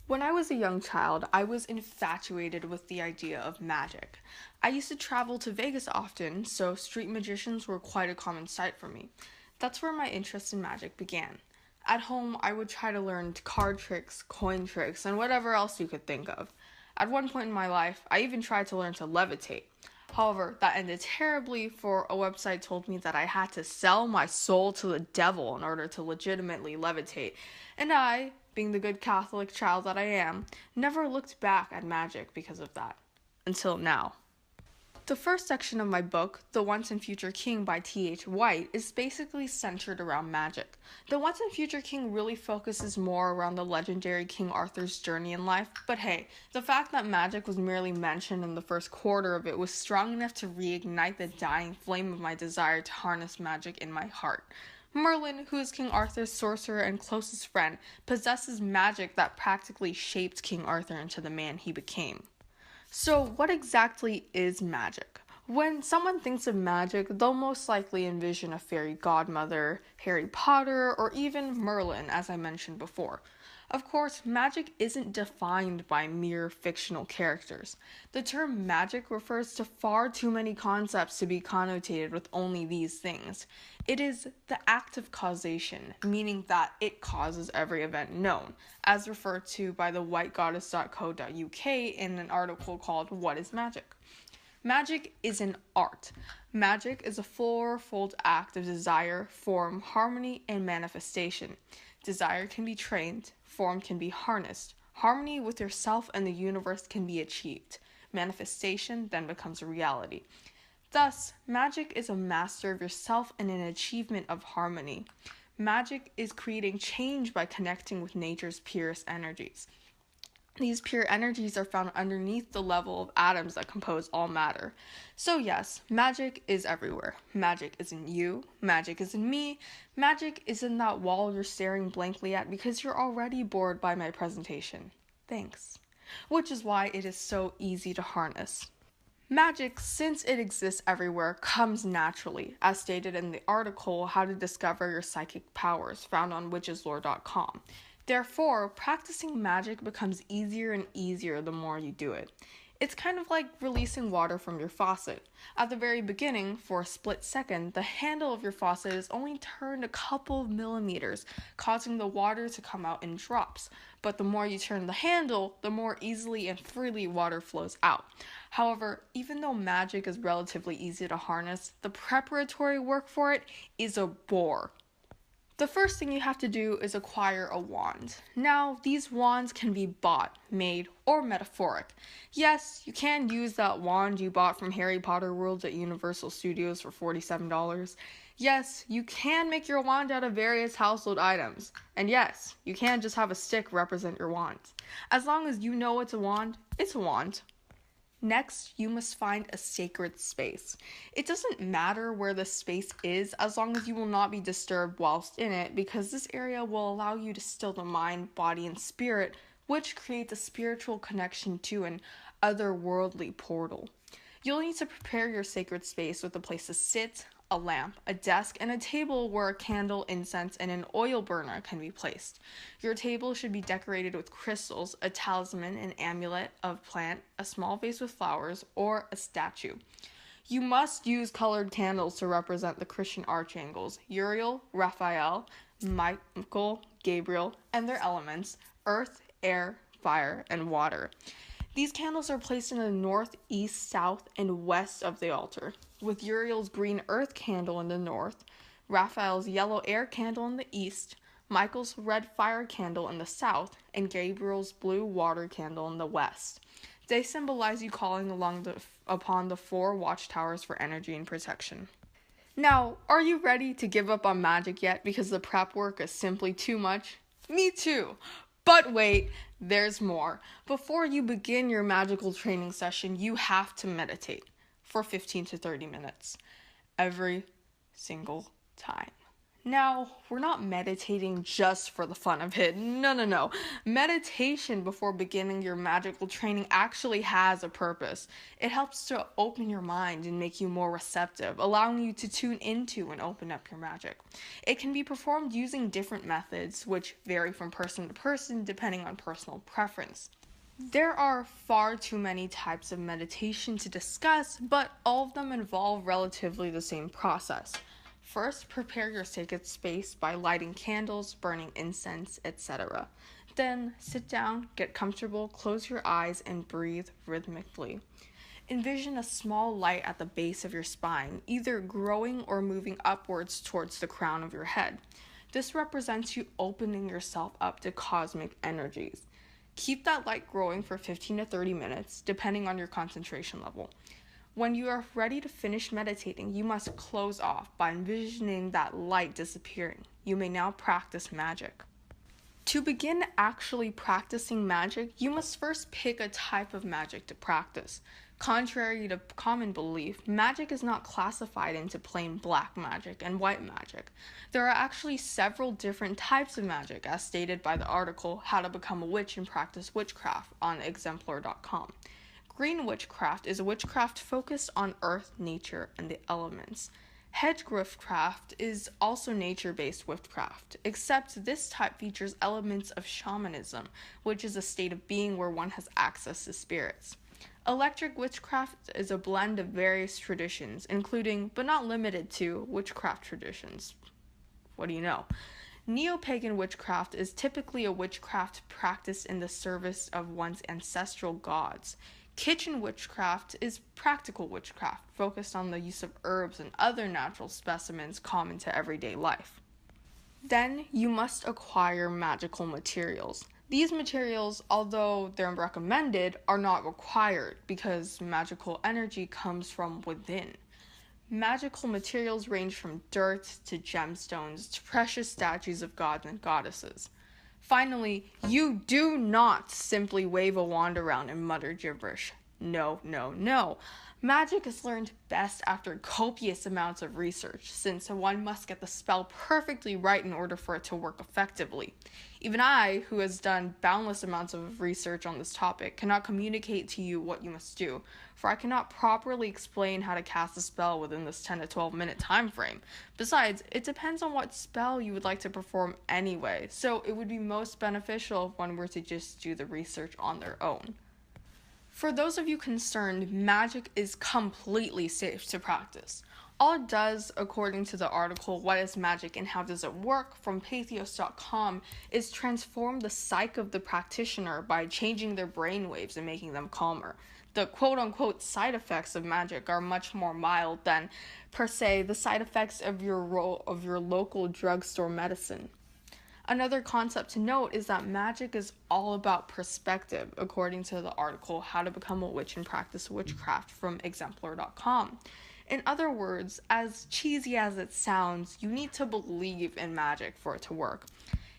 When I was a young child, I was infatuated with the idea of magic. I used to travel to Vegas often, so street magicians were quite a common sight for me. That's where my interest in magic began. At home, I would try to learn card tricks, coin tricks, and whatever else you could think of. At one point in my life, I even tried to learn to levitate. However, that ended terribly, for a website told me that I had to sell my soul to the devil in order to legitimately levitate, and I, being the good Catholic child that I am, never looked back at magic because of that. Until now. The first section of my book, The Once and Future King by T.H. White, is basically centered around magic. The Once and Future King really focuses more around the legendary King Arthur's journey in life, but hey, the fact that magic was merely mentioned in the first quarter of it was strong enough to reignite the dying flame of my desire to harness magic in my heart. Merlin, who is King Arthur's sorcerer and closest friend, possesses magic that practically shaped King Arthur into the man he became. So, what exactly is magic? When someone thinks of magic, they'll most likely envision a fairy godmother, Harry Potter, or even Merlin, as I mentioned before. Of course, magic isn't defined by mere fictional characters. The term magic refers to far too many concepts to be connotated with only these things. It is the act of causation, meaning that it causes every event known, as referred to by the whitegoddess.co.uk in an article called What is Magic? Magic is an art. Magic is a fourfold act of desire, form, harmony, and manifestation. Desire can be trained, form can be harnessed, harmony with yourself and the universe can be achieved. Manifestation then becomes a reality. Thus, magic is a master of yourself and an achievement of harmony. Magic is creating change by connecting with nature's purest energies. These pure energies are found underneath the level of atoms that compose all matter. So yes, magic is everywhere. Magic is in you, magic is in me, magic is in that wall you're staring blankly at because you're already bored by my presentation. Thanks. Which is why it is so easy to harness. Magic, since it exists everywhere, comes naturally, as stated in the article How to Discover Your Psychic Powers, found on witcheslore.com. Therefore, practicing magic becomes easier and easier the more you do it. It's kind of like releasing water from your faucet. At the very beginning, for a split second, the handle of your faucet is only turned a couple of millimeters, causing the water to come out in drops. But the more you turn the handle, the more easily and freely water flows out. However, even though magic is relatively easy to harness, the preparatory work for it is a bore. The first thing you have to do is acquire a wand. Now, these wands can be bought, made, or metaphoric. Yes, you can use that wand you bought from Harry Potter World at Universal Studios for $47. Yes, you can make your wand out of various household items. And yes, you can just have a stick represent your wand. As long as you know it's a wand, it's a wand. Next, you must find a sacred space. It doesn't matter where the space is as long as you will not be disturbed whilst in it, because this area will allow you to still the mind, body, and spirit, which creates a spiritual connection to an otherworldly portal. You'll need to prepare your sacred space with a place to sit, a lamp, a desk, and a table where a candle, incense, and an oil burner can be placed. Your table should be decorated with crystals, a talisman, an amulet of plant, a small vase with flowers, or a statue. You must use colored candles to represent the Christian archangels, Uriel, Raphael, Michael, Gabriel, and their elements, earth, air, fire, and water. These candles are placed in the north, east, south, and west of the altar, with Uriel's green earth candle in the north, Raphael's yellow air candle in the east, Michael's red fire candle in the south, and Gabriel's blue water candle in the west. They symbolize you calling upon the 4 watchtowers for energy and protection. Now, are you ready to give up on magic yet because the prep work is simply too much? Me too! But wait, there's more. Before you begin your magical training session, you have to meditate for 15 to 30 minutes every single time. Now, we're not meditating just for the fun of it. No, no, no. Meditation before beginning your magical training actually has a purpose. It helps to open your mind and make you more receptive, allowing you to tune into and open up your magic. It can be performed using different methods, which vary from person to person depending on personal preference. There are far too many types of meditation to discuss, but all of them involve relatively the same process. First, prepare your sacred space by lighting candles, burning incense, etc. Then, sit down, get comfortable, close your eyes, and breathe rhythmically. Envision a small light at the base of your spine, either growing or moving upwards towards the crown of your head. This represents you opening yourself up to cosmic energies. Keep that light growing for 15 to 30 minutes, depending on your concentration level. When you are ready to finish meditating, you must close off by envisioning that light disappearing. You may now practice magic. To begin actually practicing magic, you must first pick a type of magic to practice. Contrary to common belief, magic is not classified into plain black magic and white magic. There are actually several different types of magic, as stated by the article How to Become a Witch and Practice Witchcraft on Exemplar.com. Green witchcraft is a witchcraft focused on earth, nature, and the elements. Hedge witchcraft is also nature-based witchcraft, except this type features elements of shamanism, which is a state of being where one has access to spirits. Electric witchcraft is a blend of various traditions, including, but not limited to, witchcraft traditions. What do you know? Neo-pagan witchcraft is typically a witchcraft practiced in the service of one's ancestral gods. Kitchen witchcraft is practical witchcraft, focused on the use of herbs and other natural specimens common to everyday life. Then you must acquire magical materials. These materials, although they're recommended, are not required because magical energy comes from within. Magical materials range from dirt to gemstones to precious statues of gods and goddesses. Finally, you do not simply wave a wand around and mutter gibberish. No, no, no. Magic is learned best after copious amounts of research, since one must get the spell perfectly right in order for it to work effectively. Even I, who has done boundless amounts of research on this topic, cannot communicate to you what you must do, for I cannot properly explain how to cast a spell within this 10 to 12 minute time frame. Besides, it depends on what spell you would like to perform anyway, so it would be most beneficial if one were to just do the research on their own. For those of you concerned, magic is completely safe to practice. All it does, according to the article What is Magic and How Does It Work from Pathos.com, is transform the psyche of the practitioner by changing their brainwaves and making them calmer. The quote-unquote side effects of magic are much more mild than, per se, the side effects of your local drugstore medicine. Another concept to note is that magic is all about perspective, according to the article How to Become a Witch and Practice Witchcraft from Exemplar.com. In other words, as cheesy as it sounds, you need to believe in magic for it to work.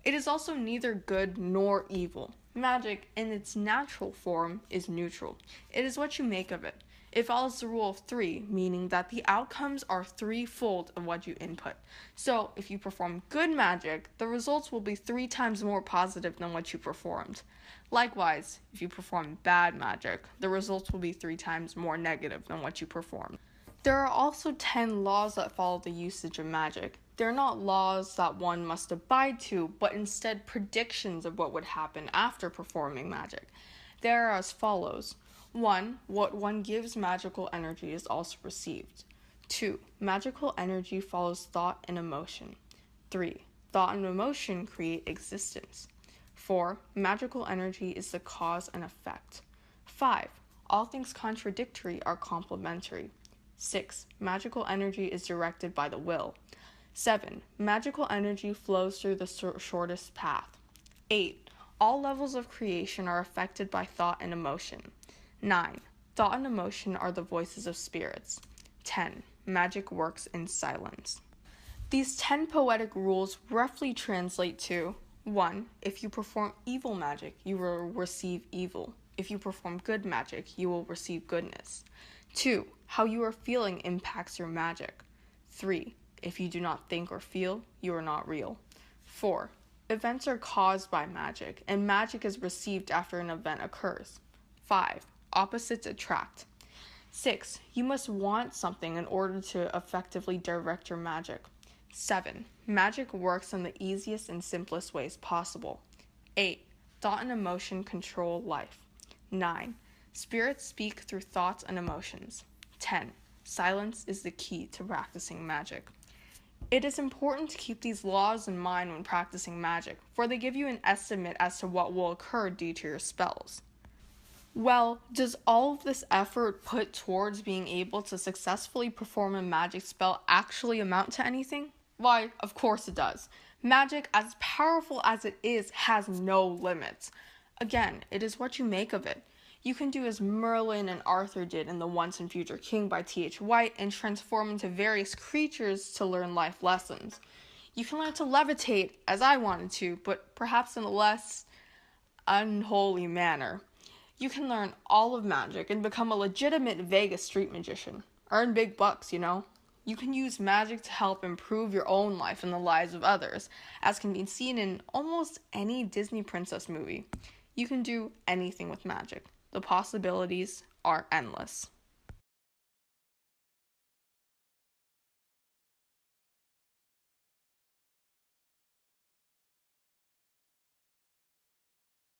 It is also neither good nor evil. Magic, in its natural form, is neutral. It is what you make of it. It follows the rule of 3, meaning that the outcomes are threefold of what you input. So, if you perform good magic, the results will be 3 times more positive than what you performed. Likewise, if you perform bad magic, the results will be 3 times more negative than what you performed. There are also 10 laws that follow the usage of magic. They're not laws that one must abide to, but instead predictions of what would happen after performing magic. They are as follows. 1. What one gives magical energy is also received. 2. Magical energy follows thought and emotion. 3. Thought and emotion create existence. 4. Magical energy is the cause and effect. 5. All things contradictory are complementary. 6. Magical energy is directed by the will. 7. Magical energy flows through the shortest path. 8. All levels of creation are affected by thought and emotion. 9. Thought and emotion are the voices of spirits. 10. Magic works in silence. These 10 poetic rules roughly translate to 1. If you perform evil magic, you will receive evil. If you perform good magic, you will receive goodness. 2. How you are feeling impacts your magic. 3. If you do not think or feel, you are not real. 4. Events are caused by magic, and magic is received after an event occurs. 5. Opposites attract. 6. You must want something in order to effectively direct your magic. 7. Magic works in the easiest and simplest ways possible. 8. Thought and emotion control life. 9. Spirits speak through thoughts and emotions. 10. Silence is the key to practicing magic. It is important to keep these laws in mind when practicing magic, for they give you an estimate as to what will occur due to your spells. Well, does all of this effort put towards being able to successfully perform a magic spell actually amount to anything? Why, of course it does. Magic, as powerful as it is, has no limits. Again, it is what you make of it. You can do as Merlin and Arthur did in The Once and Future King by T.H. White and transform into various creatures to learn life lessons. You can learn to levitate, as I wanted to, but perhaps in a less unholy manner. You can learn all of magic and become a legitimate Vegas street magician. Earn big bucks, you know. You can use magic to help improve your own life and the lives of others, as can be seen in almost any Disney princess movie. You can do anything with magic. The possibilities are endless.